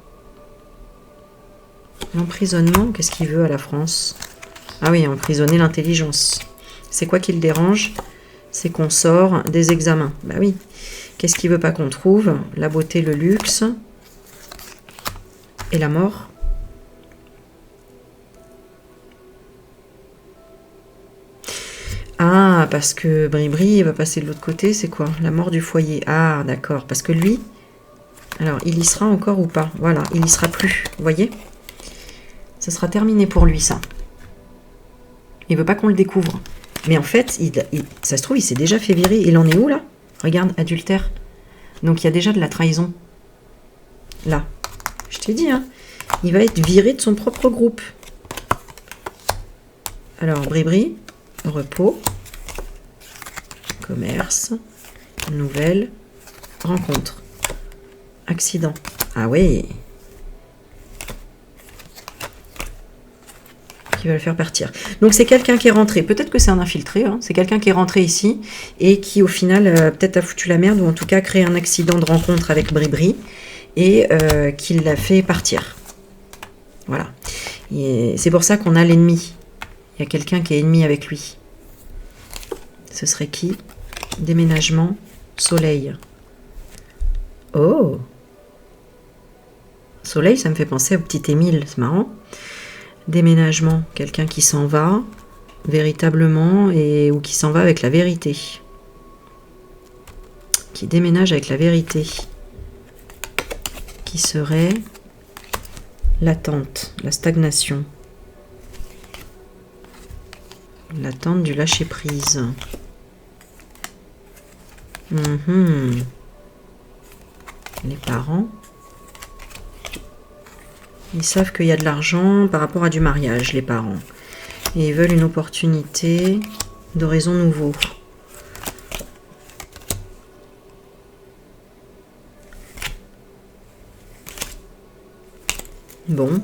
L'emprisonnement, qu'est-ce qu'il veut à la France? Ah oui, emprisonner l'intelligence. C'est quoi qui le dérange? C'est qu'on sort des examens. Bah oui. Qu'est-ce qu'il veut pas qu'on trouve? La beauté, le luxe. Et la mort. Ah, parce que Bribri va passer de l'autre côté, c'est quoi? La mort du foyer. Ah, d'accord. Parce que lui, alors, il y sera encore ou pas? Voilà, il y sera plus. Vous voyez? Ça sera terminé pour lui, ça. Il veut pas qu'on le découvre. Mais en fait, ça se trouve, il s'est déjà fait virer. Il en est où, là? Regarde, adultère. Donc, il y a déjà de la trahison. Là. Je t'ai dit, hein. Il va être viré de son propre groupe. Alors, Bribri, repos, commerce, nouvelle, rencontre, accident. Ah oui. Qui va le faire partir. Donc, c'est quelqu'un qui est rentré. Peut-être que c'est un infiltré. Hein. C'est quelqu'un qui est rentré ici et qui, au final, peut-être a foutu la merde ou en tout cas créé un accident de rencontre avec Bribri et qui l'a fait partir. Voilà. C'est pour ça qu'on a l'ennemi. Il y a quelqu'un qui est ennemi avec lui. Ce serait qui? Déménagement, soleil. Oh! Soleil, ça me fait penser au petit Émile, c'est marrant. Déménagement, quelqu'un qui s'en va véritablement ou qui s'en va avec la vérité. Qui déménage avec la vérité. Qui serait l'attente, la stagnation. L'attente du lâcher-prise. Les parents. Ils savent qu'il y a de l'argent par rapport à du mariage, les parents. Et ils veulent une opportunité d'horizon nouveau. Bon.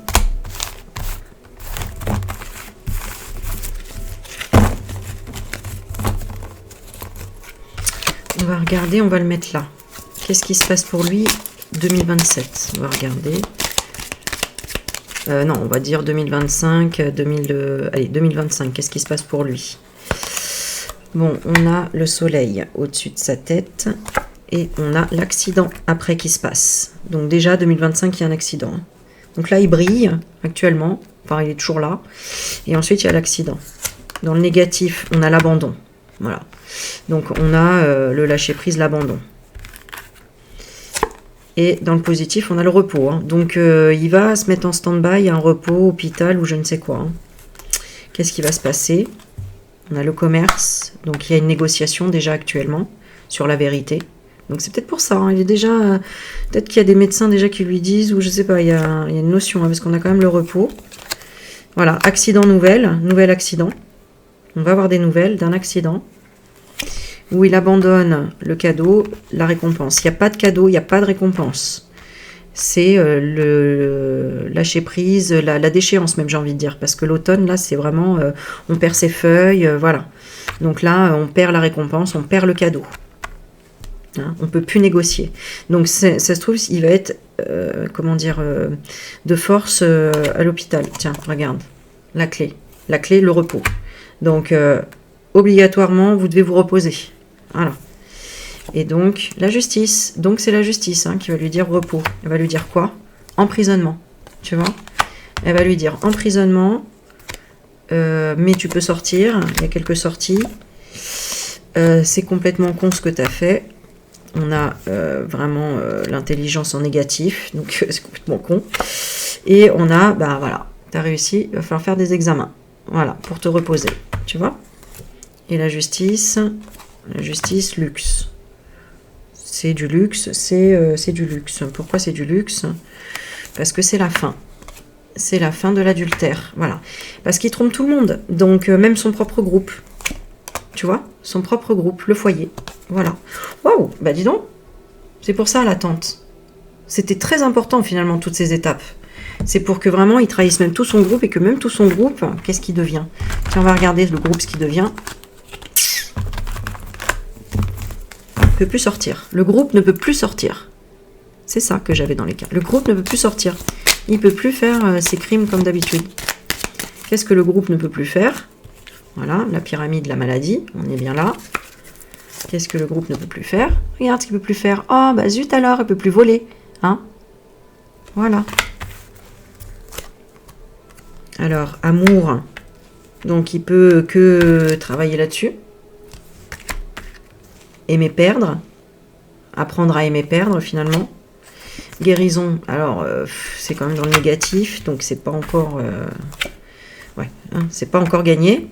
On va regarder, on va le mettre là. Qu'est-ce qui se passe pour lui 2027. On va regarder. Non, on va dire 2025, allez, 2025. Qu'est-ce qui se passe pour lui? Bon, on a le soleil au-dessus de sa tête et on a l'accident après qui se passe. Donc déjà, 2025, il y a un accident. Donc là, il brille actuellement. Enfin, il est toujours là. Et ensuite, il y a l'accident. Dans le négatif, on a l'abandon. Voilà. Donc, on a le lâcher-prise, l'abandon. Et dans le positif, on a le repos. Hein. Donc, il va se mettre en stand-by, un repos, hôpital ou je ne sais quoi. Hein. Qu'est-ce qui va se passer? On a le commerce. Donc, il y a une négociation déjà actuellement sur la vérité. Donc, c'est peut-être pour ça. Hein. Il est déjà... peut-être qu'il y a des médecins déjà qui lui disent, ou je ne sais pas, il y a une notion, hein, parce qu'on a quand même le repos. Voilà, accident nouvel accident. On va avoir des nouvelles d'un accident où il abandonne le cadeau, la récompense. Il n'y a pas de cadeau, il n'y a pas de récompense. C'est le lâcher prise, la déchéance même, j'ai envie de dire. Parce que l'automne, là, c'est vraiment... on perd ses feuilles, voilà. Donc là, on perd la récompense, on perd le cadeau. Hein, on ne peut plus négocier. Donc ça se trouve, il va être, comment dire, de force à l'hôpital. Tiens, regarde, la clé, le repos. Donc, obligatoirement, vous devez vous reposer. Voilà. Et donc, la justice. Donc, c'est la justice hein, qui va lui dire repos. Elle va lui dire quoi? Emprisonnement. Tu vois? Elle va lui dire emprisonnement, mais tu peux sortir. Il y a quelques sorties. C'est complètement con ce que tu as fait. On a vraiment l'intelligence en négatif. Donc, c'est complètement con. Et on a, bah voilà, tu as réussi. Il va falloir faire des examens. Voilà, pour te reposer. Tu vois? Et la justice, luxe. C'est du luxe, c'est du luxe. Pourquoi c'est du luxe? Parce que c'est la fin. C'est la fin de l'adultère. Voilà. Parce qu'il trompe tout le monde. Donc, même son propre groupe. Tu vois? Son propre groupe, le foyer. Voilà. Waouh! Bah dis donc. C'est pour ça l'attente. C'était très important finalement, toutes ces étapes. C'est pour que vraiment il trahisse même tout son groupe et que même tout son groupe, qu'est-ce qu'il devient? Tiens, on va regarder le groupe, ce qu'il devient. Il ne peut plus sortir. Le groupe ne peut plus sortir. C'est ça que j'avais dans les cas. Le groupe ne peut plus sortir. Il ne peut plus faire ses crimes comme d'habitude. Qu'est-ce que le groupe ne peut plus faire? Voilà, la pyramide, la maladie. On est bien là. Qu'est-ce que le groupe ne peut plus faire? Regarde ce qu'il ne peut plus faire. Oh, bah zut alors, il ne peut plus voler. Hein? Voilà. Alors, amour. Donc, il peut que travailler là-dessus. Aimer perdre. Apprendre à aimer perdre, finalement. Guérison. Alors, c'est quand même dans le négatif. Donc, c'est pas encore... ouais, hein, c'est pas encore gagné.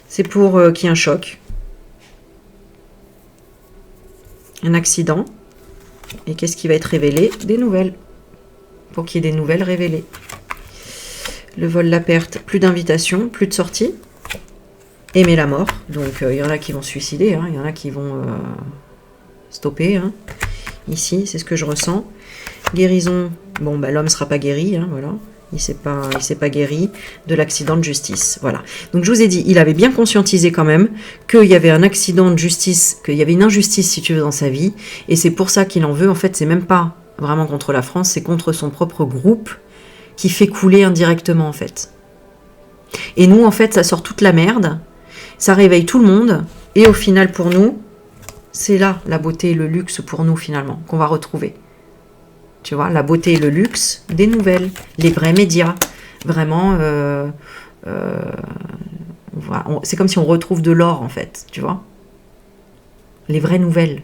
C'est pour qu'il y ait un choc. Un accident. Et qu'est-ce qui va être révélé? Des nouvelles. Pour qu'il y ait des nouvelles révélées. Le vol, la perte, plus d'invitation, plus de sortie. Aimer la mort. Donc, il y en a qui vont se suicider. Il y en a qui vont stopper. Hein. Ici, c'est ce que je ressens. Guérison. Bon, bah, l'homme ne sera pas guéri. Hein, voilà. Il ne s'est pas guéri de l'accident de justice. Voilà. Donc, je vous ai dit, il avait bien conscientisé quand même qu'il y avait un accident de justice, qu'il y avait une injustice, si tu veux, dans sa vie. Et c'est pour ça qu'il en veut. En fait, c'est même pas vraiment contre la France, c'est contre son propre groupe qui fait couler indirectement, en fait. Et nous, en fait, ça sort toute la merde. Ça réveille tout le monde. Et au final, pour nous, c'est là la beauté et le luxe pour nous, finalement, qu'on va retrouver. Tu vois, la beauté et le luxe des nouvelles, les vrais médias. Vraiment, c'est comme si on retrouve de l'or, en fait, tu vois. Les vraies nouvelles,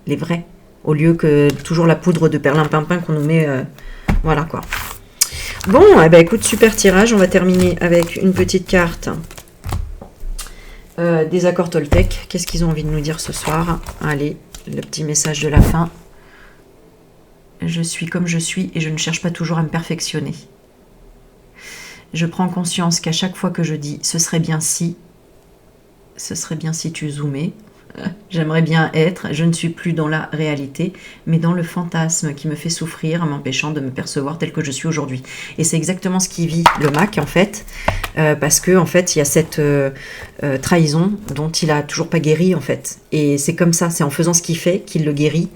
les vraies. Au lieu que toujours la poudre de perlimpinpin qu'on nous met... voilà, quoi. Bon, eh ben, écoute, super tirage. On va terminer avec une petite carte des accords Toltec. Qu'est-ce qu'ils ont envie de nous dire ce soir? Allez, le petit message de la fin. Je suis comme je suis et je ne cherche pas toujours à me perfectionner. Je prends conscience qu'à chaque fois que je dis « ce serait bien si », ce serait bien si tu zoomais. J'aimerais bien être, je ne suis plus dans la réalité, mais dans le fantasme qui me fait souffrir, m'empêchant de me percevoir tel que je suis aujourd'hui. Et c'est exactement ce qui vit le Mac, en fait, parce que en fait, il y a cette trahison dont il a toujours pas guéri, en fait. Et c'est comme ça, c'est en faisant ce qu'il fait qu'il le guérit.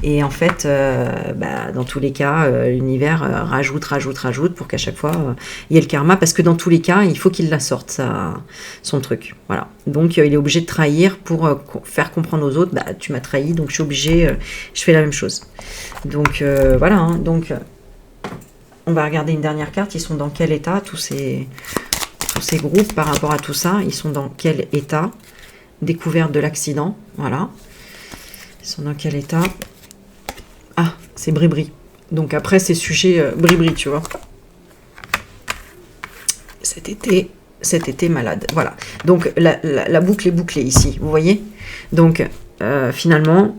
Et en fait, dans tous les cas, l'univers rajoute pour qu'à chaque fois, il y ait le karma, parce que dans tous les cas, il faut qu'il la sorte, son truc. Voilà. Donc il est obligé de trahir pour faire comprendre aux autres, bah tu m'as trahi, donc je suis obligé, je fais la même chose. Donc voilà, hein, donc on va regarder une dernière carte. Ils sont dans quel état, tous ces groupes par rapport à tout ça? Ils sont dans quel état? Découverte de l'accident, voilà. Ils sont dans quel état? Ah, c'est bri-bri. Donc après, c'est sujet bri-bri, tu vois. Cet été malade. Voilà. Donc la boucle est bouclée ici, vous voyez? Donc finalement,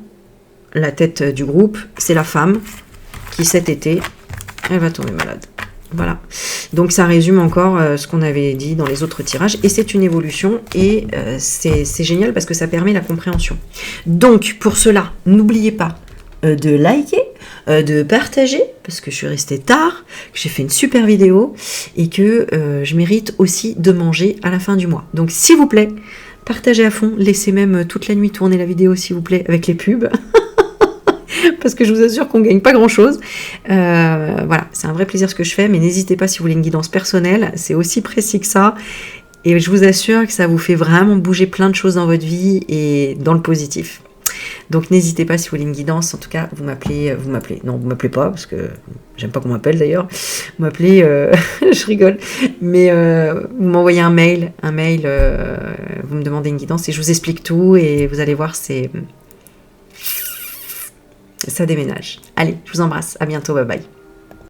la tête du groupe, c'est la femme qui cet été, elle va tomber malade. Voilà. Donc ça résume encore ce qu'on avait dit dans les autres tirages. Et c'est une évolution et c'est génial parce que ça permet la compréhension. Donc pour cela, n'oubliez pas de liker, de partager, parce que je suis restée tard, que j'ai fait une super vidéo et que je mérite aussi de manger à la fin du mois. Donc s'il vous plaît, partagez à fond, laissez même toute la nuit tourner la vidéo s'il vous plaît avec les pubs. Parce que je vous assure qu'on ne gagne pas grand-chose. Voilà, c'est un vrai plaisir ce que je fais, mais n'hésitez pas si vous voulez une guidance personnelle, c'est aussi précis que ça. Et je vous assure que ça vous fait vraiment bouger plein de choses dans votre vie et dans le positif. Donc n'hésitez pas si vous voulez une guidance, en tout cas vous m'appelez, non vous m'appelez pas, parce que j'aime pas qu'on m'appelle d'ailleurs, vous m'appelez, je rigole, mais vous m'envoyez un mail, vous me demandez une guidance et je vous explique tout et vous allez voir, ça déménage. Allez, je vous embrasse, à bientôt, bye bye.